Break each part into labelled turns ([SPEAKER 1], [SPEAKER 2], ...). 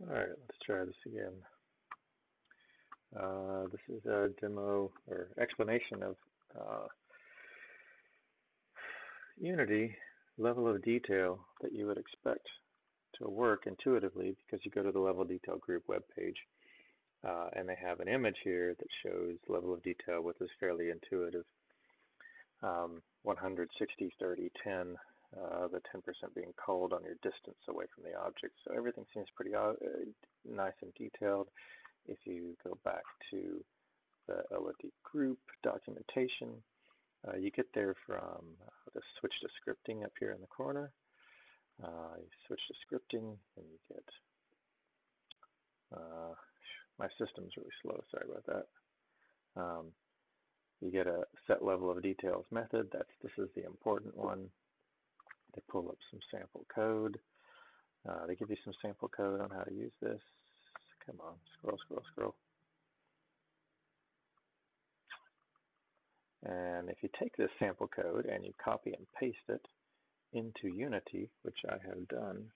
[SPEAKER 1] All right, let's try this again. This is a demo or explanation of Unity level of detail that you would expect to work intuitively because you go to the level detail group webpage and they have an image here that shows level of detail, which is fairly intuitive. 100, 60, 30, 10, the 10% being called on your distance away from the object. So everything seems pretty nice and detailed. If you go back to the LOD group documentation, you get there from the switch to scripting up here in the corner. You switch to scripting and you get, my system's really slow, sorry about that. You get a set level of details method. This is the important one. They pull up some sample code. They give you some sample code on how to use this. Come on, scroll, scroll, scroll. And if you take this sample code and you copy and paste it into Unity, which I have done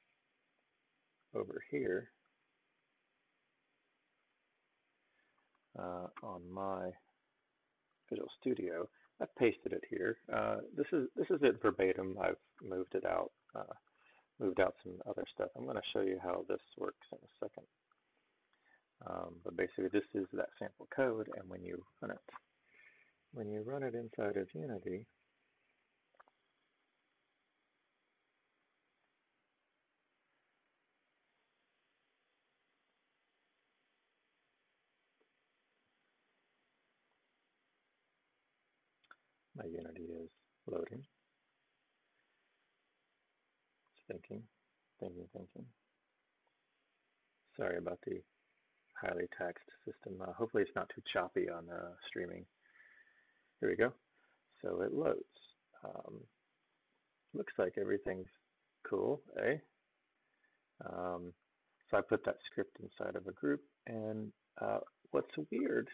[SPEAKER 1] over here on my Visual Studio, I've pasted it here. This is it verbatim. I've moved it out, moved out some other stuff. I'm going to show you how this works in a second. But basically, this is that sample code, and when you run it inside of Unity, my Unity is loading. It's thinking. Sorry about the highly taxed system. Hopefully it's not too choppy on streaming. Here we go. So it loads. Looks like everything's cool, eh? So I put that script inside of a group, and what's weird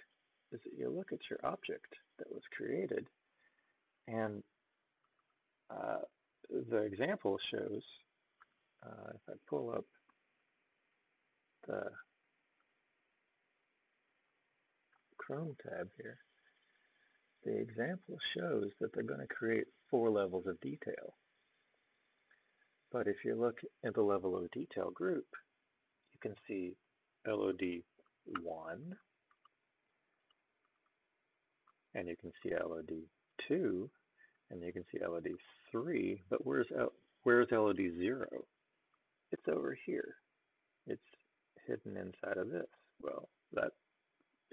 [SPEAKER 1] is that you look at your object that was created, and the example shows, if I pull up the Chrome tab here, the example shows that they're going to create 4 levels of detail. But if you look at the level of detail group, you can see LOD 1, and you can see LOD 2, and you can see LOD 3, but where's LOD 0? It's over here. It's hidden inside of this. Well, that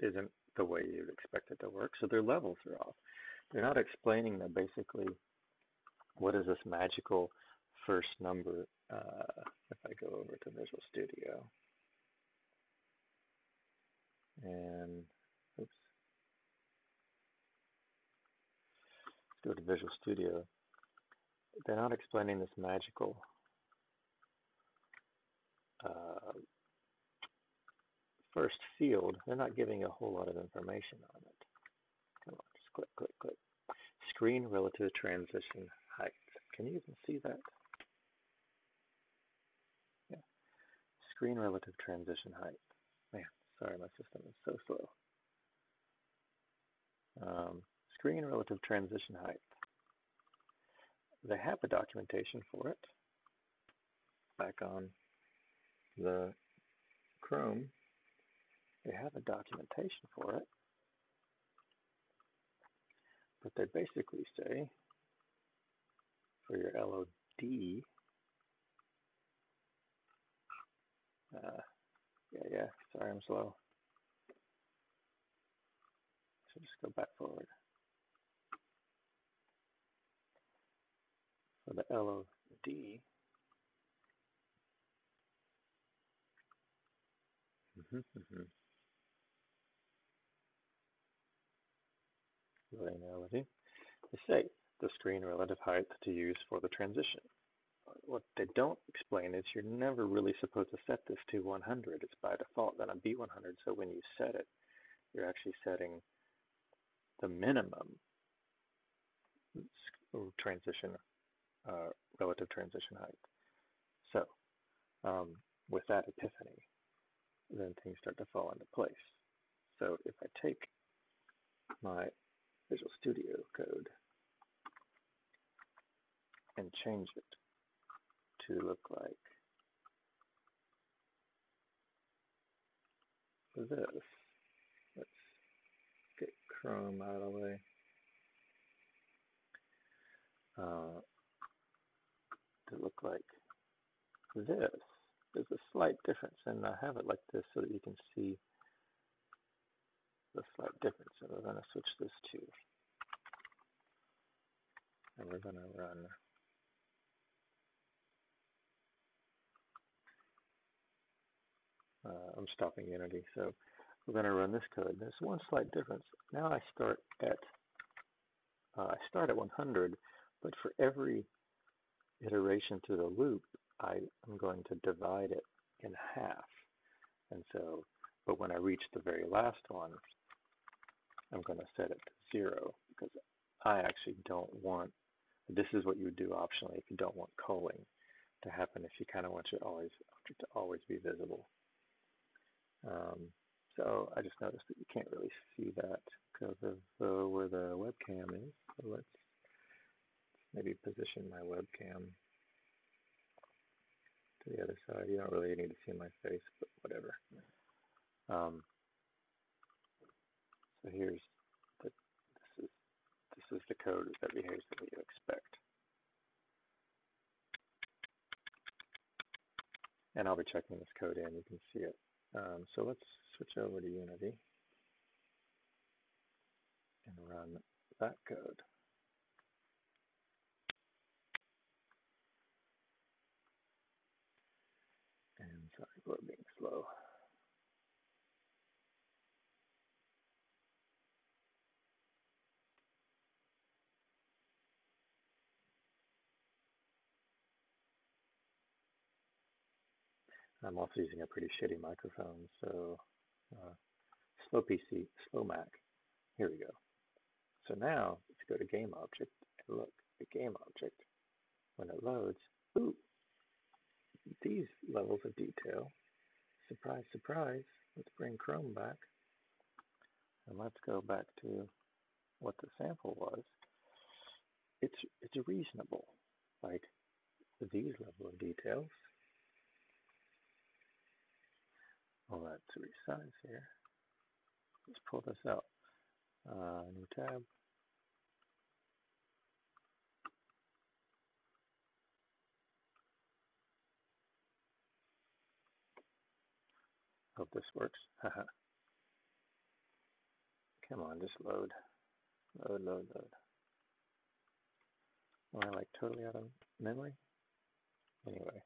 [SPEAKER 1] isn't the way you'd expect it to work, so their levels are off. They're not explaining that basically what is this magical first number. If I go over to Visual Studio and oops, let's go to Visual Studio. They're not explaining this magical first field. They're not giving a whole lot of information on it. Come on, just click, click, click. Screen relative transition height. Can you even see that? Yeah. Screen relative transition height. Man, sorry, my system is so slow. Screen relative transition height. They have a documentation for it. Back on the Chrome, they have a documentation for it. But they basically say for your LOD, yeah, sorry, I'm slow. So just go back forward. For the LOD, LOD, they say the screen relative height to use for the transition. What they don't explain is you're never really supposed to set this to 100. It's by default going to be 100. So when you set it, you're actually setting the minimum transition, relative transition height. So with that epiphany, then things start to fall into place. So if I take my Visual Studio code and change it to look like this, let's get Chrome out of the way. To look like this, there's a slight difference, and I have it like this so that you can see the slight difference. So we're going to switch this to, and we're going to run I'm stopping Unity, so we're going to run this code. There's one slight difference. Now I start at 100, but for every iteration through the loop, I'm going to divide it in half. And so, but when I reach the very last one, I'm going to set it to 0 because I actually don't want, this is what you would do optionally if you don't want culling to happen, if you kind of want your object to always be visible. So I just noticed that you can't really see that because of where the webcam is. So let's maybe position my webcam to the other side. You don't really need to see my face, but whatever. So here's this is the code that behaves the way you expect. And I'll be checking this code in. You can see it. So let's switch over to Unity and run that code. And sorry, we're being slow. I'm also using a pretty shitty microphone, so slow PC, slow Mac. Here we go. So now, if you go to Game Object, and look, the Game Object, when it loads, ooh, these levels of detail, surprise, surprise, let's bring Chrome back, and let's go back to what the sample was. It's reasonable, like these level of details. Well, let's resize here. Let's pull this out. New tab. Hope this works. Come on, just load. Load, load, load. Am I like totally out of memory? Anyway.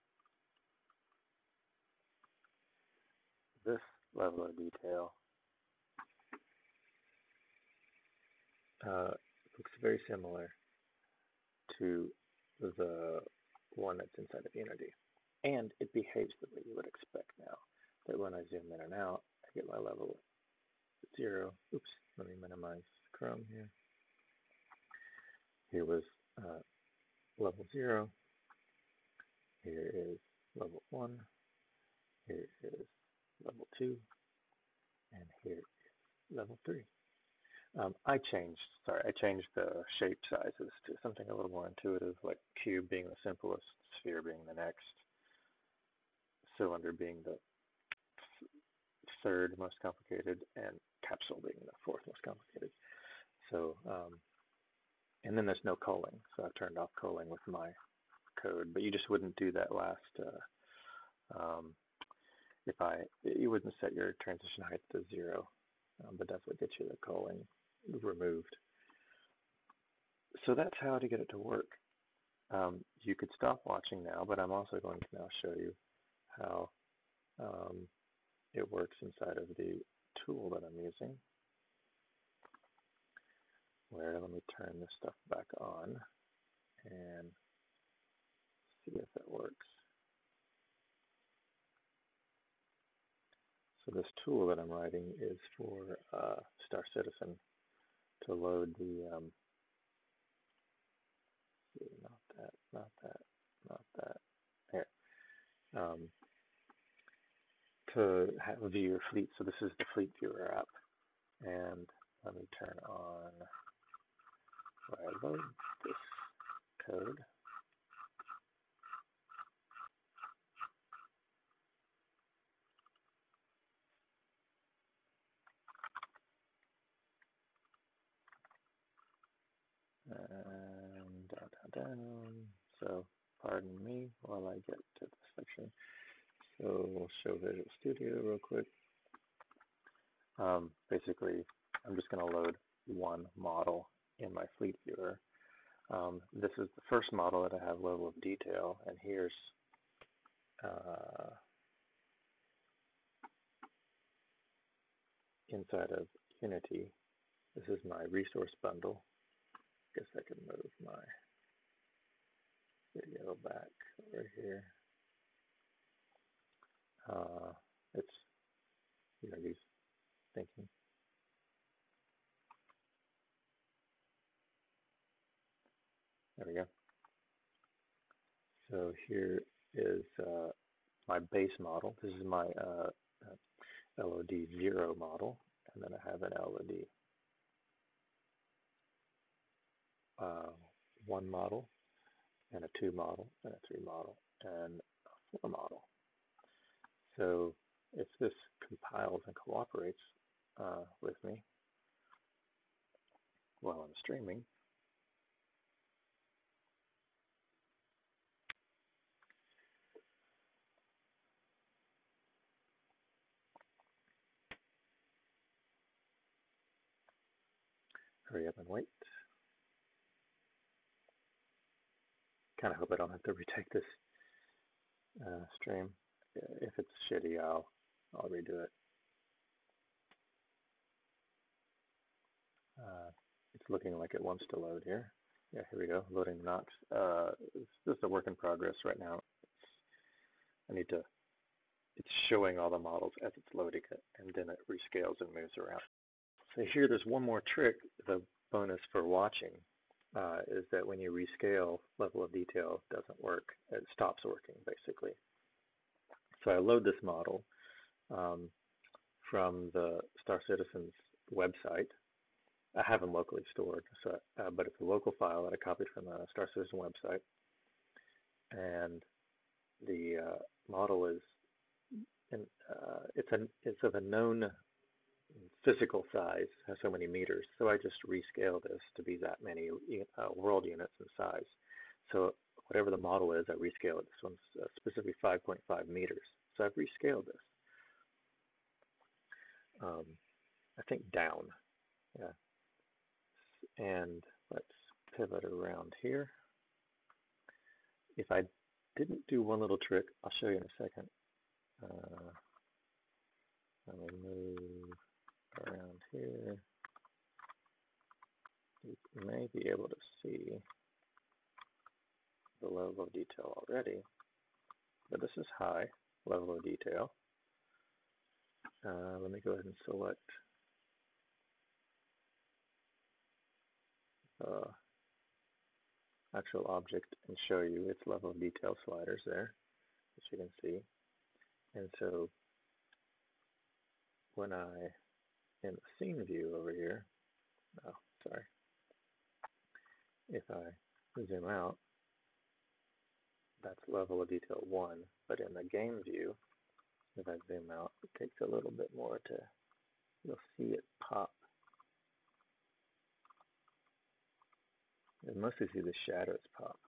[SPEAKER 1] This level of detail looks very similar to the one that's inside of Unity. And it behaves the way you would expect now. That when I zoom in and out, I get my level at 0. Oops, let me minimize Chrome here. Here was level 0. Here is level 1. Here is level 2. And here is level 3. I changed the shape sizes to something a little more intuitive, like cube being the simplest, sphere being the next, cylinder being the third most complicated, and capsule being the fourth most complicated. So, and then there's no culling, so I've turned off culling with my code, but you just wouldn't do that last, you wouldn't set your transition height to 0, but that's what gets you the culling removed. So that's how to get it to work. You could stop watching now, but I'm also going to now show you how it works inside of the tool that I'm using. Where, let me turn this stuff back on and see if it works. So this tool that I'm writing is for Star Citizen to load the, not that, here. to view your fleet. So this is the Fleet Viewer app. And let me turn on, where I load this code. And down. So pardon me while I get to this section. So we'll show Visual Studio real quick. Basically, I'm just going to load one model in my Fleet Viewer. This is the first model that I have level of detail, and here's inside of Unity. This is my resource bundle. Guess I can move my video back over here. It's Unity's thinking. There we go. So here is my base model. This is my LOD 0 model, and then I have an LOD 1 model, and a 2 model, and a 3 model, and a 4 model. So if this compiles and cooperates with me while I'm streaming, hurry up and wait. Kind of hope I don't have to retake this stream. If it's shitty, I'll redo it. It's looking like it wants to load here. Yeah, here we go, loading not. This is a work in progress right now. It's showing all the models as it's loading it, and then it rescales and moves around. So here, there's one more trick. The bonus for watching is that when you rescale, level of detail doesn't work. It stops working, basically. So I load this model from the Star Citizen's website. I have them locally stored, so but it's a local file that I copied from the Star Citizen website, and the model is it's of a known physical size, has so many meters. So I just rescale this to be that many world units in size. So whatever the model is, I rescale it. This one's specifically 5.5 meters. So I've rescaled this. I think down, yeah. And let's pivot around here. If I didn't do one little trick, I'll show you in a second. Let me move around here. You may be able to see the level of detail already, but this is high level of detail. Let me go ahead and select actual object and show you its level of detail sliders there, as you can see. And so when I, in the scene view over here, if I zoom out, that's level of detail 1, but in the game view, if I zoom out, it takes a little bit more to, you'll see it pop. You mostly see the shadows pop.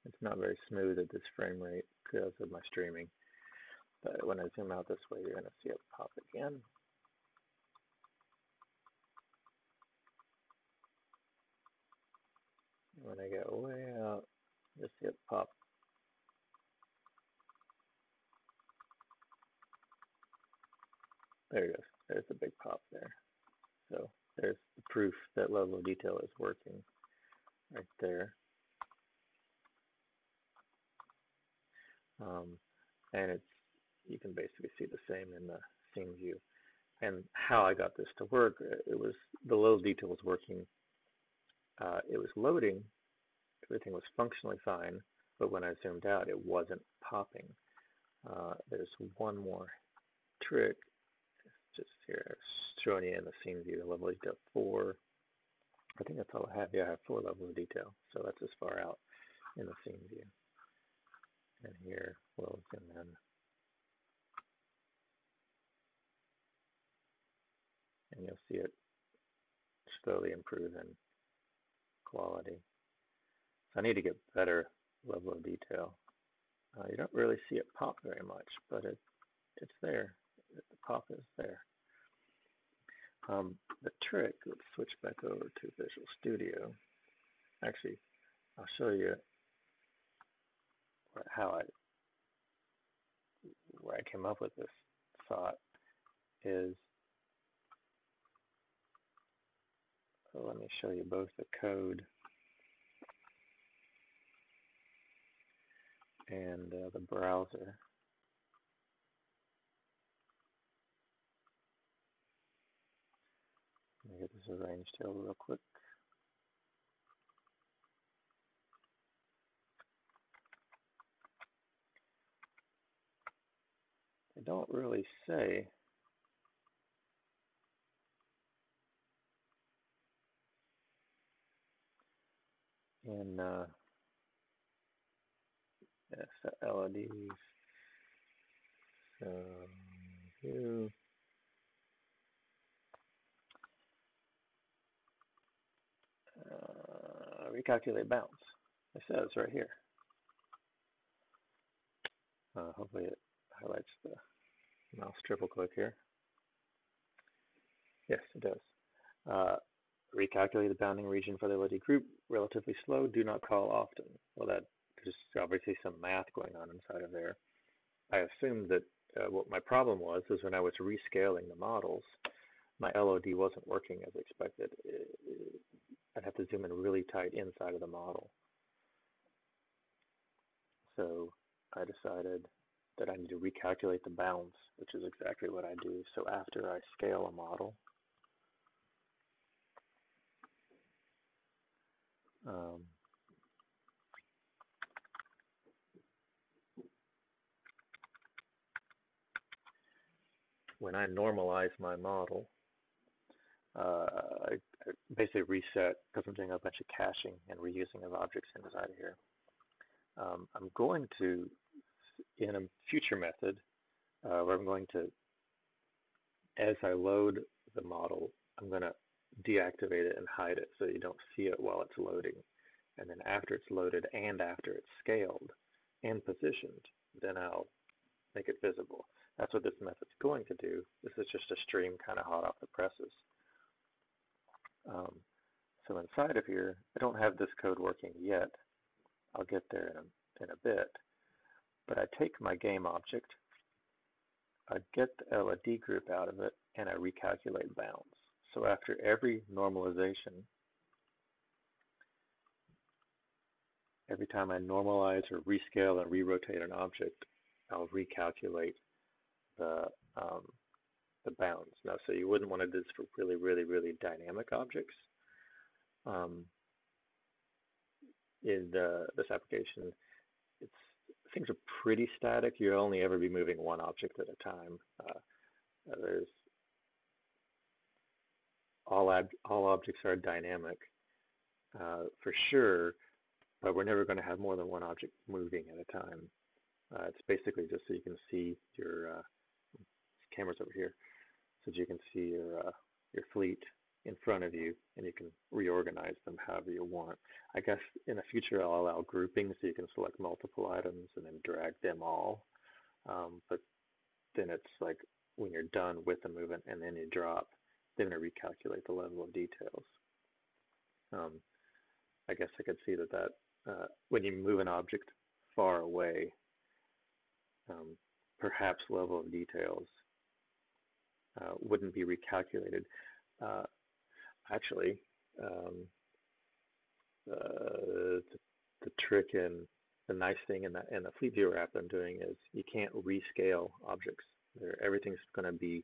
[SPEAKER 1] It's not very smooth at this frame rate because of my streaming, but when I zoom out this way, you're going to see it pop again. When I go way out, you'll see it pop. There it goes. There's the big pop there. So there's the proof that level of detail is working right there. And you can basically see the same in the scene view. And how I got this to work, it was the level of detail was working. It was loading. Everything was functionally fine. but when I zoomed out, it wasn't popping. There's one more trick, just here, showing you in the scene view, level of detail 4. I think that's all I have. Yeah, I have 4 levels of detail, so that's as far out in the scene view. And here, we'll zoom in. And you'll see it slowly improve in quality. So I need to get better level of detail. You don't really see it pop very much, but it's there. The pop is there. The trick, let's switch back over to Visual Studio. Actually, I'll show you where I came up with this thought is, so let me show you both the code and the browser. Let me get this arranged here real quick. They don't really say in LOD view. Recalculate bounds. It says right here. Hopefully it highlights the mouse triple click here. Yes, it does. Recalculate the bounding region for the LOD group. Relatively slow. Do not call often. Well, there's obviously some math going on inside of there. I assumed that what my problem was is when I was rescaling the models, my LOD wasn't working as expected. I'd have to zoom in really tight inside of the model. So I decided that I need to recalculate the bounds, which is exactly what I do. So after I scale a model, when I normalize my model, I basically reset, because I'm doing a bunch of caching and reusing of objects inside of here. I'm going to, in a future method, where I'm going to, as I load the model, I'm going to deactivate it and hide it so you don't see it while it's loading. And then after it's loaded and after it's scaled and positioned, then I'll make it visible. That's what this method's going to do. This is just a stream kind of hot off the presses. So inside of here, I don't have this code working yet. I'll get there in a bit. But I take my game object, I get the LOD group out of it, and I recalculate bounds. So after every normalization, every time I normalize or rescale and re-rotate an object, I'll recalculate the bounds. Now, so you wouldn't want to do this for really, really, really dynamic objects. In this application, things are pretty static. You'll only ever be moving one object at a time. There's all objects are dynamic for sure, but we're never going to have more than one object moving at a time. It's basically just so you can see your cameras over here, so that you can see your fleet in front of you, and you can reorganize them however you want. I guess in the future I'll allow grouping, so you can select multiple items and then drag them all. But then it's like when you're done with the movement and then you drop, then it recalculate the level of details. I guess I could see that when you move an object far away, perhaps level of details wouldn't be recalculated. Actually, the trick and the nice thing in the Fleet Viewer app I'm doing is you can't rescale objects. Everything's going to be,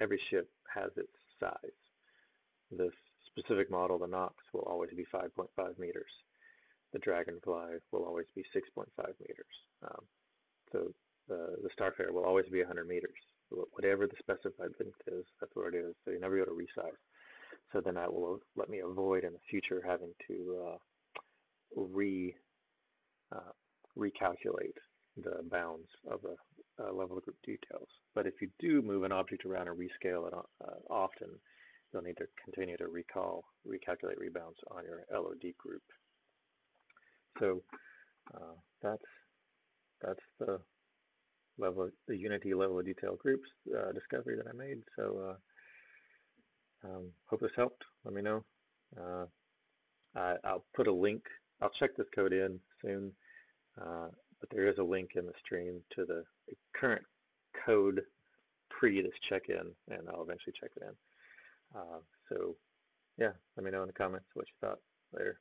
[SPEAKER 1] every ship has its size. This specific model, the Nox, will always be 5.5 meters. the dragonfly will always be 6.5 meters. So the starfare will always be 100 meters. Whatever the specified length is, that's what it is. So you never go to resize. So then that will let me avoid in the future having to recalculate the bounds of the level of group details. But if you do move an object around or rescale it often, you'll need to continue to recalculate rebounds on your LOD group. So that's the Unity level of detail groups discovery that I made. So hope this helped. Let me know. I'll put a link. I'll check this code in soon, but there is a link in the stream to the current code pre this check-in, and I'll eventually check it in. So yeah, let me know in the comments what you thought. Later.